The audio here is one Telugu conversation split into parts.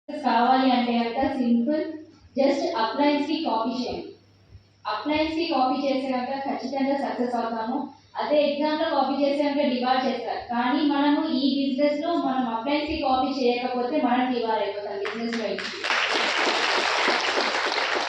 కావాలి అంటే కనుక సింపుల్ జస్ట్ అప్లయన్స్ కి కాపీ చేయండి. అప్లయన్స్ కి కాపీ చేస్తే కనుక ఖచ్చితంగా సక్సెస్ అవుతాము. అదే ఎగ్జామ్ లో కాపీ చేస్తే కనుక డిబార్ చేస్తారు. కానీ మనము ఈ బిజినెస్ లో మనం అప్లయన్స్ కి కాపీ చేయకపోతే మనం డిబార్ అయిపోతాం బిజినెస్ లో.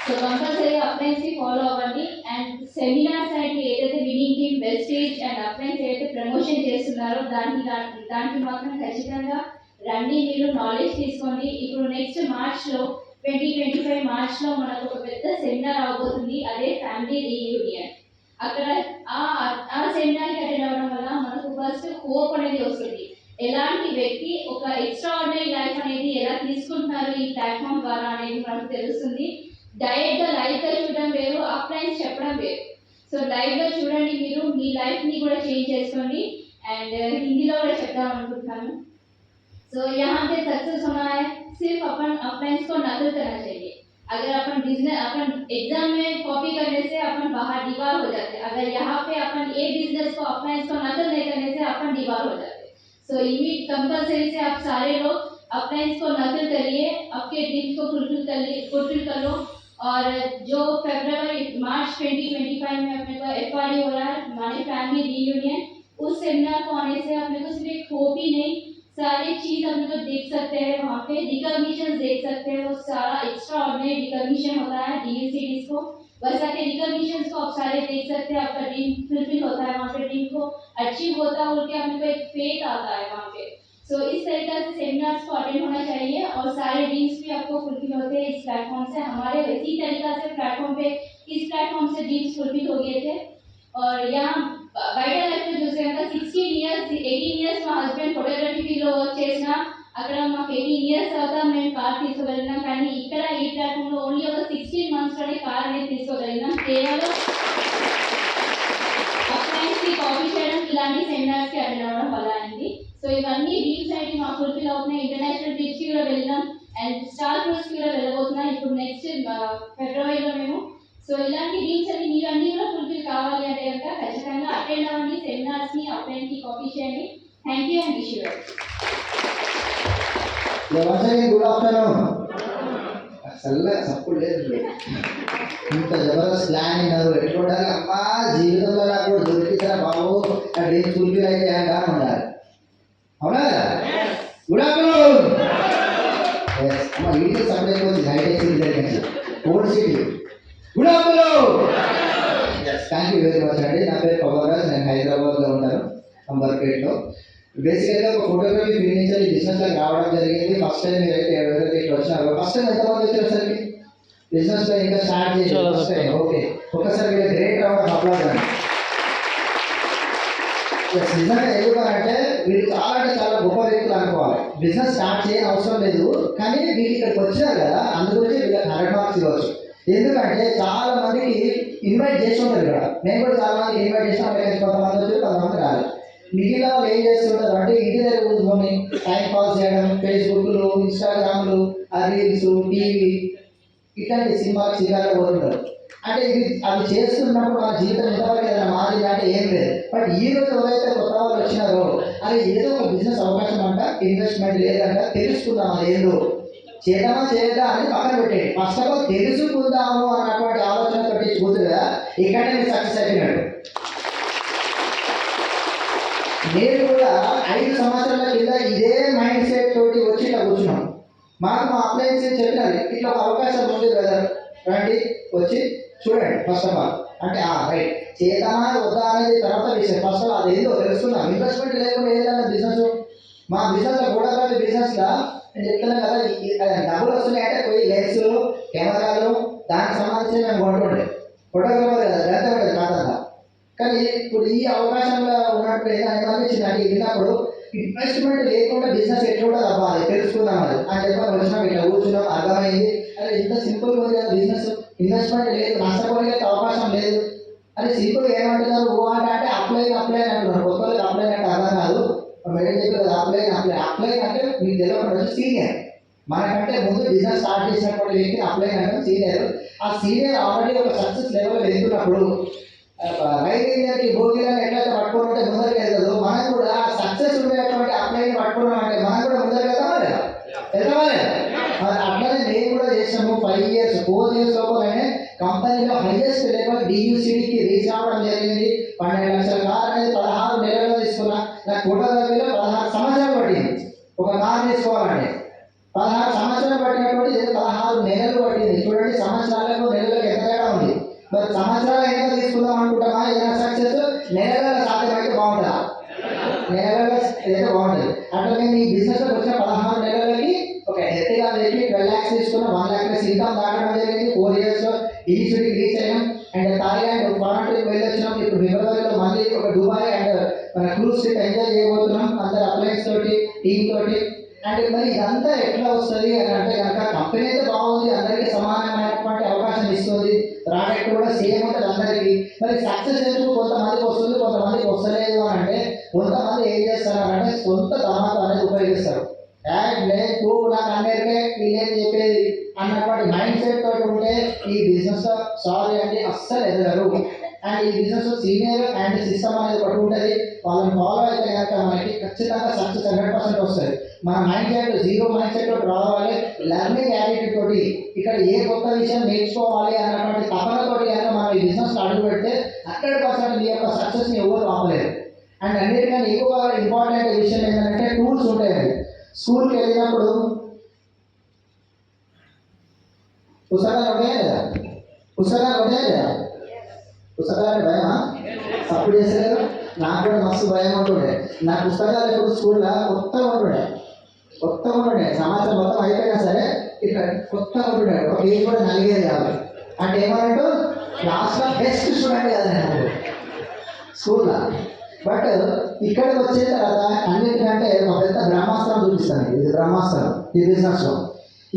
సో కంపల్సరీ అప్లయన్స్ కి ఫాలో అవ్వండి. అండ్ సెమినార్స్ అయితే ఏదైతే winning team wastage and appliances ఏదైతే ప్రమోషన్ చేస్తున్నారో దానికి మాత్రం ఖచ్చితంగా రండి, మీరు నాలెడ్జ్ తీసుకోండి. ఇప్పుడు నెక్స్ట్ మార్చ్లో 2025 మార్చ్లో మనకు ఒక పెద్ద సెమినార్ అవబోతుంది, అదే ఫ్యామిలీ రీయూనియన్. అక్కడ ఆ సెమినార్కి అటెండ్ అవ్వడం వల్ల మనకు ఫస్ట్ హోప్ అనేది వస్తుంది. ఎలాంటి వ్యక్తి ఒక ఎక్స్ట్రాఆర్డినరీ లైఫ్ అనేది ఎలా తీసుకుంటున్నారు ఈ ప్లాట్ఫామ్ ద్వారా అనేది మనకు తెలుస్తుంది. డైరెక్ట్గా లైవ్గా చూడడం వేరు, ఆఫ్లైన్ చెప్పడం వేరు. సో లైవ్గా చూడండి, మీరు మీ లైఫ్ని కూడా చేంజ్ చేసుకోండి. అండ్ హిందీలో కూడా చెప్దాం అనుకుంటున్నాను. तो यहाँ पे सक्सेस होना है, सिर्फ अपन अप्लायंस को नकल करना चाहिए. अगर अपन बिजनेस अपन एग्जाम में कॉपी करने से अपन बाहर डिबार हो जाते हैं. अगर यहाँ पे अपन एक बिजनेस को अप्लायंस को नकल नहीं करने से अपन डिबार हो जाते हैं. सो इमीडिएट कंपलसरी से आप सारे लोग अप्लायंस को नकल करिए, आपके ड्रीम्स को फुलफिल कर लो. और जो फरवरी मार्च 2025 में अपने को एफआरडी हो रहा है, माने फैमिली रीयूनियन, उस सेमिनार को आने से अपने को सिर्फ एक होप ही नहीं, सारी चीज हम लोग देख सकते हैं. वहाँ पे रिकॉग्निशन देख सकते हैं, वो सारा एक्स्ट्रा ऑर्डिनरी रिकॉग्निशन होता है डीएलसीडीज को. वैसा के रिकॉग्निशन को आप सारे देख सकते हैं. आपका ड्रीम फुलफिल होता है, वहाँ पे ड्रीम को अचीव होता है, उनके अपने को एक फेथ आता है वहाँ पे. सो इस तरीके से सेमिनार्स को अटेंड होना चाहिए और सारे ड्रीम्स भी आपको फुलफिल होते हैं इस प्लेटफॉर्म से. हमारे इसी तरीका से प्लेटफॉर्म पे इस प्लेटफॉर्म से ड्रीम्स फुलफिल हो गए थे. और यहाँ వైడల్ లైఫ్ చూస్తే కనుక 16 ఇయర్స్ 18 ఇయర్స్ మా హస్బెండ్ ఫోటోగ్రఫీలో వర్క్ చేసిన, అక్కడ మాకు 18 ఇయర్స్ తర్వాత మేము కార్ తీసుకోగలిగినాం. కానీ ఇక్కడ ఈ ప్లాట్ఫామ్లో ఓన్లీ ఒక 16 మంత్స్లోనే కార్ అనేది తీసుకోగలిగినాం, కేవలం అప్లయన్స్కి కాపీ చేయడం, ఇలాంటి సెమినార్స్కి అటెండ్ అవ్వడం వల్ల అయింది. సో ఇవన్నీ డ్రీమ్స్ అయితే మాకు ఫుల్ఫిల్ అవుతున్నాయి. ఇంటర్నేషనల్ ట్రిప్స్కి కూడా వెళ్ళినాం అండ్ స్టార్ క్రూజ్కి కూడా వెళ్ళబోతున్నాం ఇప్పుడు నెక్స్ట్ ఫిబ్రవరిలో మేము. సో ఇలాంటి డ్రీమ్స్ అన్ని మీరు అన్ని కూడా ఫుల్ఫిల్ కావాలి అంటే కనుక ఖచ్చితంగా అటెండ్ అవ్వండి సెమినార్స్ని, అప్లయన్స్కి కాపీ చేయండి. Thank you and wish you well. Good afternoon. అసలు సపోర్ట్ లేదు, ఇంత జబర్దస్త్ ప్లాన్ అయినారు. ఎట్లుండాలి అమ్మా జీవితంలో నాకు దొరికితే బాబు నా డ్రీమ్ ఫుల్ఫిల్ అయితే అని ఉండాలి. అవునా? Good afternoon. అమ్మ ఇంటి సపరేట్ వచ్చింది హైటెక్ సిటీ దగ్గర old city. Good afternoon. Thank you very much అండి. నా పేరు పవరాజ్, నేను హైదరాబాద్లో ఉంటాను, అంబర్పేటలో. బేసికల్గా ఒక ఫోటోగ్రఫీ ఫీల్డ్ నుంచి బిజినెస్లోకి రావడం జరిగింది. ఫస్ట్ టైం మీరైతే ఎవరైతే ఇక్కడ వచ్చినారో, ఫస్ట్ టైం ఎంతమంది వచ్చారు సార్ బిజినెస్లో ఇంకా స్టార్ట్ చేయాలి ఫస్ట్ టైం? ఓకే, ఒకసారి మీరు గ్రేట్ రౌండ్ ఆఫ్ అప్లాజ్ అండి. నిజంగా ఎందుకంటే వీళ్ళు చాలా అంటే చాలా గొప్ప వ్యక్తులు అనుకోవాలి. బిజినెస్ స్టార్ట్ చేయని అవసరం లేదు, కానీ వీళ్ళు ఇక్కడికి వచ్చినారు కదా, అందుగురించి వీళ్ళకి 100 మార్క్స్ ఇవ్వచ్చు. ఎందుకంటే చాలా మందికి ఇన్వైట్ చేసి ఉంటారు ఇక్కడ. నేను కూడా చాలా మందికి ఇన్వైట్ చేసిన వాళ్ళకి కొంతమంది వచ్చి కొంతమంది రాలేదు. మిగిలిన వాళ్ళు ఏం చేస్తుంటారు అంటే ఇంటి దగ్గర కూర్చొని టైం పాస్ చేయడం, ఫేస్బుక్లు, ఇన్స్టాగ్రామ్లు, రీల్స్, టీవీ ఇట్లాంటి సినిమాలు పోతుంటారు. అంటే ఇది అది చేస్తున్నప్పుడు మన జీవితం ఎంతవరకు ఏదైనా మారింది అంటే ఏం లేదు. బట్ ఈ రోజు ఎవరైతే కొత్త వాళ్ళు వచ్చినారో అది ఏదో ఒక బిజినెస్ అవకాశం అంట, ఇన్వెస్ట్మెంట్ లేదంట, తెలుసుకుందాం అది ఏందో, చేద్దామా చేయదా అని పక్కన పెట్టేది. ఫస్ట్ ఆఫ్ ఆల్ తెలుసుకుందాము అన్నటువంటి ఆలోచన పెట్టి కూతురుగా ఇక్కడే మీరు సక్సెస్ అయిపోయినాడు. నేను కూడా 5 సంవత్సరాల కింద ఇదే మైండ్ సెట్ తోటి వచ్చి ఇట్లా కూర్చున్నాం. మాకు మా అప్లయన్స్ చెప్పినారు ఇట్లా ఒక అవకాశం ఉంది బ్రదర్, రండి వచ్చి చూడండి ఫస్ట్ ఆఫ్ ఆల్ అంటే రైట్ చేద్దామా వద్దా అనేది తర్వాత విషయం. ఫస్ట్ ఆఫ్ ఆల్ అది ఏదో తెలుసుకున్నాం. ఇన్వెస్ట్మెంట్ లేకుండా ఏదైనా బిజినెస్, మా బిజినెస్లో ఫోటోగ్రఫీ బిజినెస్లో నేను చెప్తున్నాను కదా, డబ్బులు వస్తున్నాయంటే పోయి లెన్సులు, కెమెరాలు దానికి సంబంధించి మేము కొంటుండే ఫోటోగ్రాఫర్ కదా, దాంతో ఉంటుంది కాదంతా. కానీ ఇప్పుడు ఈ అవకాశంలో ఉన్నప్పుడు ఏమనిపించిందంటే విన్నప్పుడు ఇన్వెస్ట్మెంట్ లేకుండా బిజినెస్ ఎట్లా అవ్వాలి తెలుసుకుందాం అది అని చెప్పి వచ్చినాం. ఇట్లా కూర్చున్నాం, అర్థమైంది. అరే ఇంత సింపుల్గా ఉంది కదా బిజినెస్, ఇన్వెస్ట్మెంట్ లేదు, నష్టపోయే అవకాశం లేదు. అరే సింపుల్గా ఏమంటున్నారు ఓ అంటే అప్లైన్ అంటున్నారు. కొత్తగా అప్లైన్ అంటే అర్థం కాదు. మేడం చెప్పారు అప్లైన్ అంటే మీకు తెలియకుండా సీనియర్, మనకంటే ముందు బిజినెస్ స్టార్ట్ చేసినప్పుడు వ్యక్తి అప్లైన్ అంటే సీనియర్. ఆ సీనియర్ ఆల్రెడీ ఒక సక్సెస్ లెవెల్ వెళ్తున్నప్పుడు రైతు ఇంజనీర్కి భోగిలను ఎట్లయితే పట్టుకుని ఉంటే ముందరికి వెళ్తారు, మనం కూడా సక్సెస్ ఉండేటువంటి అప్లైన్ పట్టుకున్నాం అంటే మనం కూడా ముందరికి వెళ్తామా లేదా? ఎదగాలి. అట్లనే నేను కూడా చేసాము 5 years 4 years లోపలనే కంపెనీలో హైయెస్ట్ లెవెల్ DUCDకి రీచ్ అవ్వడం జరిగింది. 12 లక్షల కార్ అనేది 16 నెలల్లో తీసుకున్నా. నాకు ఫోటోగ్రఫీలో 16 సంవత్సరాలు పట్టింది. ఒక కార్ తీసుకోవాలంటే 16 సంవత్సరాలు పట్టినటువంటి 16 నెలలు పట్టింది. చూడండి, సంవత్సరాలకు నెలలకు ఎంత తేడా ఉంది. మరి సంవత్సరాలు ఎంత తీసుకుందాం అనుకుంటామా? ఏదైనా సక్సెస్ నెలల సాధ్యమైతే బాగుంటుందా? నెలలలో అయితే బాగుంటుంది. అట్లా నేను ఈ బిజినెస్లోకి వచ్చిన 16 నెలలకి ఒక ఎర్టిగా వెళ్ళి 12 lakhs తీసుకున్న 1 lakh ప్లస్ ఇన్కమ్ దాటడం జరిగింది. 4 yearsలో DUCDకి రీచ్ అయ్యాం. అండ్ థాయిలాండ్ ఫారెన్ ట్రిప్ వెళ్ళొచ్చినాం. ఇప్పుడు ఫిబ్రవరిలో మళ్ళీ ఒక దుబాయ్ అండ్ మన క్రూజ్ ట్రిప్ ఎంజాయ్ చేయబోతున్నాం అందరు అప్లయన్స్ తోటి, టీమ్ తోటి. అండ్ మరి ఇదంతా ఎట్లా వస్తుంది అని అంటే కనుక కంపెనీ అయితే బాగుంది, అందరికీ సమానమైనటువంటి అవకాశం ఇస్తుంది, ప్రాడక్ట్ కూడా సేమ్ ఉంటుంది అందరికీ. మరి సక్సెస్ ఎందుకు కొంతమందికి వస్తుంది, కొంతమందికి వస్తలేదు అని అంటే కొంతమంది ఏం చేస్తారంటే సొంత తమాకు అనేది ఉపయోగిస్తారు. లేదు నాకు అందరికీ వీళ్ళేం చెప్పేది అన్నటువంటి మైండ్ సెట్ తోటి ఉంటే ఈ బిజినెస్ సారీ అంటే అస్సలు ఎదగరు. అండ్ ఈ బిజినెస్ సీనియర్ అండ్ సిస్టమ్ అనేది ఒకటి ఉంటుంది. వాళ్ళని ఫాలో అయితే కనుక మనకి ఖచ్చితంగా సక్సెస్ 100% వస్తుంది. మన mind set zero mind set తోటి రావాలి. లెర్నింగ్ యాటిట్యూడ్ తోటి ఇక్కడ ఏ కొత్త విషయం నేర్చుకోవాలి అన్నటువంటి తపనతోటి కనుక మనం ఈ బిజినెస్ అడుగు పెడితే 100% మీ యొక్క సక్సెస్ని ఎవరు ఆపలేరు. అండ్ అన్నిటికన్నా ఎక్కువ ఇంపార్టెంట్ విషయం ఏంటంటే టూల్స్ ఉంటాయండి. స్కూల్కి వెళ్ళినప్పుడు పుస్తకాలు ఉంటాయా లేదా? పుస్తకాలు ఉంటాయా లేదా? పుస్తకాలు భయమా? సపోర్ట్ చేస్తలేరు. నాకు కూడా మస్తు భయం ఉంటుండే. నా పుస్తకాలు ఎప్పుడు స్కూల్లో కొత్తగా ఉంటుండే. సంవత్సరం మొత్తం అయిపోయినా సరే ఇట్లా కొత్తగా ఉంటుండే. ఒక పేజ్ కూడా నలిగేది కాదు. అంటే ఏమన్నట్టు క్లాస్లో బెస్ట్ స్టూడెంట్ కాదు నేను స్కూల్లో. బట్ ఇక్కడికి వచ్చిన తర్వాత అన్నిటికంటే ఒక పెద్ద బ్రహ్మాస్త్రం చూపిస్తాను. ఇది బ్రహ్మాస్త్రం ఈ బిజినెస్లో.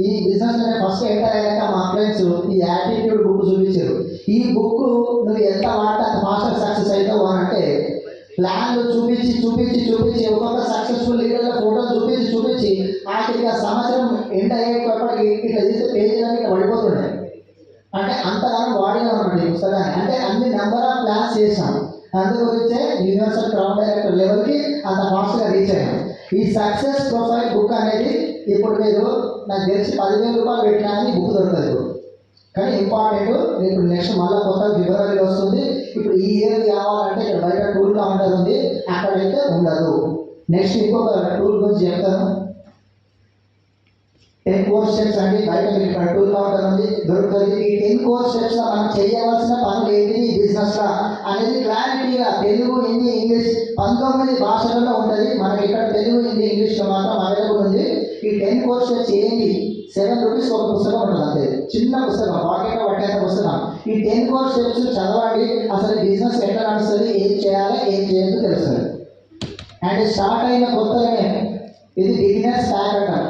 ఈ బిజినెస్ ఫస్ట్ ఎంటర్ అయ్యాక మా ఫ్రెండ్స్ ఈ యాటిట్యూడ్ బుక్ చూపించారు. ఈ బుక్ నువ్వు ఎంత వాడితే అంత ఫాస్ట్గా సక్సెస్ అవుతావు అని అంటే ప్లాన్లు చూపించి ఒక్కొక్క సక్సెస్ఫుల్ లీడర్ల ఫోటోలు చూపించి ఆఖరికి ఆ సంవత్సరం ఎండ్ అయ్యేటప్పటికి ఇట్లా చేసే పేజీలన్నీ ఇట్లా పడిపోతున్నాయి. అంటే అంతగానో వాడినా అన్నమాట ఈ పుస్తకాన్ని. అంటే అన్ని నెంబర్ ఆఫ్ ప్లాన్స్ చేసాం. అందు గురించే యూనివర్సల్ క్రౌడ్ డైరెక్టర్ లెవెల్కి అంత ఫాస్ట్గా రీచ్ అయ్యాం. ఈ సక్సెస్ ప్రొఫైల్ బుక్ అనేది ఇప్పుడు మీరు నాకు తెలిసి 10,000 రూపాయలు పెట్టినా అని బుక్ దొరకదు. కానీ ఇంపార్టెంట్ ఇప్పుడు నెక్స్ట్ మళ్ళీ కొత్త ఫిబ్రవరిలో వస్తుంది. ఇప్పుడు ఈ ఇయర్ కావాలంటే ఇక్కడ బయట టూర్ కౌంటర్ ఉంది, అక్కడైతే ఉండదు. నెక్స్ట్ ఇంకొక టూర్ గురించి చెప్తాను. 10 కోర్స్ స్టెప్స్ అండి. బయట మీకు ఇక్కడ టూర్ కౌంటర్ ఉంది, దొరుకుతుంది. ఈ 10 కోర్స్ స్టెప్స్ మనం చేయవలసిన పనులు ఏంటి ఈ బిజినెస్ అనేది క్లారిటీగా తెలుగు, హిందీ, ఇంగ్లీష్ 19 భాషలలో ఉంటుంది. మనకి ఇక్కడ తెలుగు, హిందీ, ఇంగ్లీష్లో మాత్రం అవైలబుల్ ఉంది. ఈ 10 కోర్స్ స్టెప్స్ ఏంటి? 7 రూపీస్ ఒక పుస్తకం ఉంటుంది అంతే, చిన్న పుస్తకం, పాకెట్లో పట్టేంత పుస్తకం. ఈ 10 కోర్స్ స్టెప్స్ చదవండి. అసలు బిజినెస్ ఎట్లా నడుస్తుంది, ఏం చేయాలి, ఏం చేయొద్దు తెలుస్తుంది. అండ్ స్టార్ట్ అయిన కొత్తగానే ఇది బిగినర్స్ ప్యాక్ అంటారు.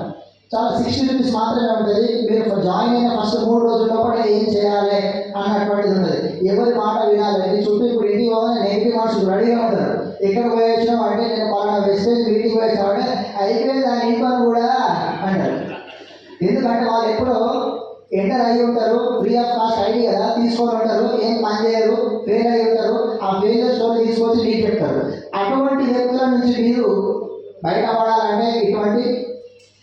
చాలా 60 రూపీస్ మాత్రమే ఉంటుంది. మీరు జాయిన్ అయిన ఫస్ట్ 3 రోజుల లోపల ఏం చేయాలి అన్నటువంటిది ఉంటుంది. ఎవరి మాట వినాలి. మీ చుట్టూ ఇప్పుడు ఇంటికి పోగానే నెగిటివ్ మనుషులు రెడీగా ఉంటారు. ఎక్కడ పోయి వచ్చినాం అంటే నేను పలానా వెస్టేజ్ ఇంటికి పోయి వచ్చామంటే అయిపోయింది దాని ఇంట్లో కూడా అంటారు. ఎందుకంటే వాళ్ళు ఎప్పుడో ఎంటర్ అయ్యి ఉంటారు, ఫ్రీ ఆఫ్ కాస్ట్ ఐడి కదా తీసుకొని ఉంటారు, ఏం పని చేయరు, ఫెయిల్ అయ్యి ఉంటారు. ఆ ఫెయిల్యూర్ స్టోరీ తీసుకొచ్చి మీకు చెప్తారు. అటువంటి వ్యక్తుల నుంచి మీరు బయటపడాలంటే ఇటువంటి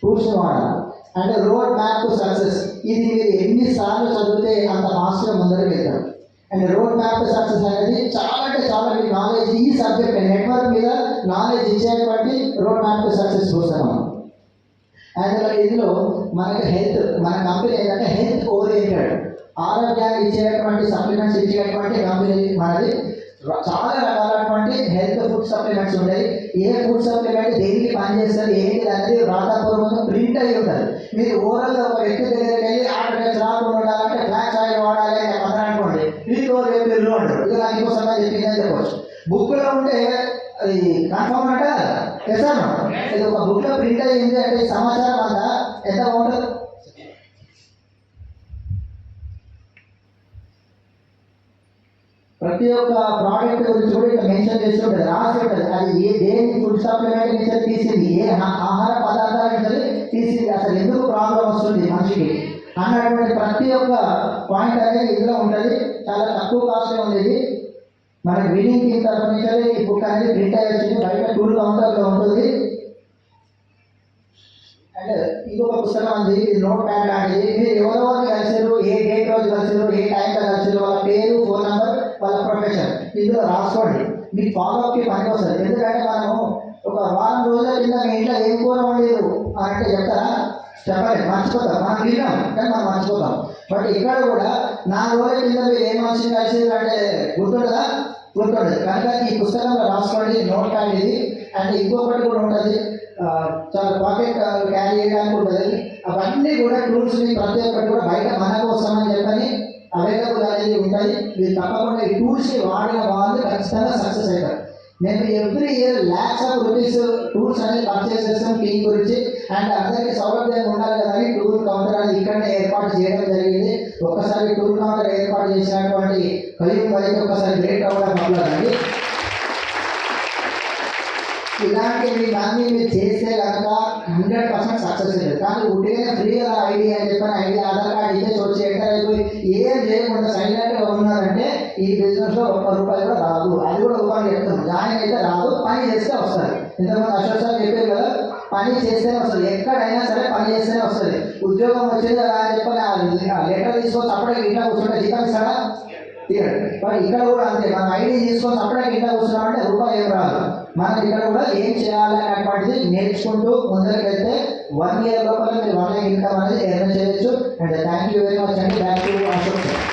టూల్స్ వాడాలి. అంటే రోడ్ మ్యాప్ టు సక్సెస్. ఇది మీరు ఎన్నిసార్లు చదివితే అంత ఫాస్ట్గా ముందరకు వెళ్తారు. And road map to success అనేది చాలా అంటే చాలా మీకు నాలెడ్జ్, ఈ సబ్జెక్ట్ నెట్వర్క్ మీద నాలెడ్జ్ ఇచ్చేటువంటి రోడ్ మ్యాప్ టు సక్సెస్ చూస్తాం. అండ్ ఇందులో మనకి హెల్త్, మన కంపెనీ ఏంటంటే హెల్త్ ఓరియంటెడ్, ఆరోగ్యాన్ని ఇచ్చేటువంటి సప్లిమెంట్స్ ఇచ్చేటువంటి కంపెనీ మనది. చాలా రకాలైనటువంటి హెల్త్ ఫుడ్ సప్లిమెంట్స్ ఉంటాయి. ఏ ఫుడ్ సప్లిమెంట్ దేనికి పనిచేస్తుంది ఏంటి అనేది రాతపూర్వకంగా ప్రింట్ అయ్యి ఉంటుంది. మీరు ఓవరాల్గా ఒక వ్యక్తి దగ్గరికి వెళ్ళి ఆటోమేటిక్ రాకుండా ఉండాలంటే ఫ్లాక్స్ ఆయిల్ వాడాలి అని పక్కన అనుకోండి, మీకు రేపు ఎల్లు అంటారు. ఇక దానికోసమే చెప్పిందని చెప్పవచ్చు. బుక్లో ఉంటే అది కన్ఫర్మ్ అంట చేస్తాను. ఇది ఒక బుక్లో ప్రింట్ అయ్యింది అంటే సమాచారం అంతా ఎంత బాగుంటుంది. ప్రతి ఒక్క ప్రోడక్ట్ గురించి కూడా ఇక్కడ మెన్షన్ చేస్తూ ఉంటుంది, రాసి ఉంటుంది. అది ఏ దేని ఫుడ్ సప్లిమెంట్ నుంచి తీసింది, ఏ ఆహార పదార్థాల నుంచి తీసింది, అసలు ఎందుకు ప్రాబ్లం వస్తుంది మనిషికి అన్నటువంటి ప్రతి ఒక్క పాయింట్ అనేది ఇందులో ఉంటుంది. చాలా తక్కువ కాస్ట్లో ఉంది. మనకి వినింగ్ టీమ్ తరఫు నుంచి ఈ బుక్ అనేది ప్రింట్ అయ్యి వచ్చింది. బయట టూల్ కౌంటర్లో ఉంటుంది. అంటే ఇంకొక పుస్తకం ఉంది, ఇది నోట్ ప్యాడ్ లాంటిది. మీరు ఎవరెవరిని కలిసారు, ఏ డేట్ రోజు కలిసారు, ఏ టైంలో కలిసారు, వాళ్ళ పేరు, ఫోన్ నెంబర్, వాళ్ళ ప్రొఫెషన్ ఇందులో రాసుకోండి. మీకు ఫాలోఅప్కి పనికి వస్తుంది. ఎందుకంటే మనము ఒక వారం రోజుల కింద మీ ఇంట్లో ఏం కూర వండలేదు అని అంటే చెప్తారా? చెప్పలేదు, మర్చిపోతాం. మనం విన్నాం కానీ మనం మర్చిపోతాం. బట్ ఇక్కడ కూడా 4 రోజుల కింద మీరు ఏం మనిషిని కలిసారు అంటే గుర్తుండదా? గుర్తుండదు. కనుక ఈ పుస్తకంలో రాసుకోండి, నోట్ ప్యాడ్ ఇది. అండ్ ఇంకొకటి కూడా ఉంటుంది, చాలా పాకెట్ క్యారీ చేయడానికి ఉంటుంది. అవన్నీ కూడా టూల్స్ని ప్రతి ఒక్కటి కూడా బయట మన కోసం అని చెప్పని అవైలబుల్ అనేది ఉంటుంది. మీరు తప్పకుండా ఈ టూల్స్ని వాడిన వాళ్ళు ఖచ్చితంగా సక్సెస్ అవుతారు. మేము every year lakhs of rupees tools అనేది పర్చేస్ చేస్తాం టీం గురించి. అండ్ అందరికీ సౌలభ్యంగా ఉండాలి కదా అని టూల్ కౌంటర్ అనేది ఇక్కడనే ఏర్పాటు చేయడం జరిగింది. ఒక్కసారి టూల్ కౌంటర్ ఏర్పాటు చేసినటువంటి కయ్యూమ్ వారికి ఒకసారి గ్రేట్ అవ్వడం అవ్వదండి. ఇలాంటివి అన్నీ మీరు చేస్తే కనుక 100% సక్సెస్ అవుతుంది. కానీ ఉట్టిగానే ఫ్రీగా ఐడి అని చెప్పని ఐడి ఆధార్ కార్డు ఇచ్చే వచ్చి ఎంటర్ అయిపోయి ఏం చేయకుండా సైలెంట్గా ఉన్నారంటే ఈ బిజినెస్లో ₹1 కూడా రాదు. అది కూడా ఉపాధి చెప్తాం, జాయిన్ అయితే రాదు, పని చేస్తే వస్తుంది. ఇంతకుముందు అశోక్ సార్ చెప్పారు కదా, పని చేస్తేనే వస్తుంది. ఎక్కడైనా సరే పని చేస్తేనే వస్తుంది. ఉద్యోగం వచ్చింది కదా అని చెప్పని లెటర్ తీసుకొని అప్పుడే ఇంట్లో కూర్చుంటే జీతం ఇస్తాడా? మరి ఇక్కడ కూడా అంతే, మనం ఐడి తీసుకొని అప్పుడే ఇంట్లో కూర్చున్నామంటే రూపాయి ఏం రాదు. మనం ఇక్కడ కూడా ఏం చేయాలి అనేటువంటిది నేర్చుకుంటూ ముందరికి వెళ్తే 1 year లోపల మీరు 1 lakh ఇన్కమ్ అనేది ఎర్న్ చేయొచ్చు. And thank you very much అండి. Thank you Ashok sir.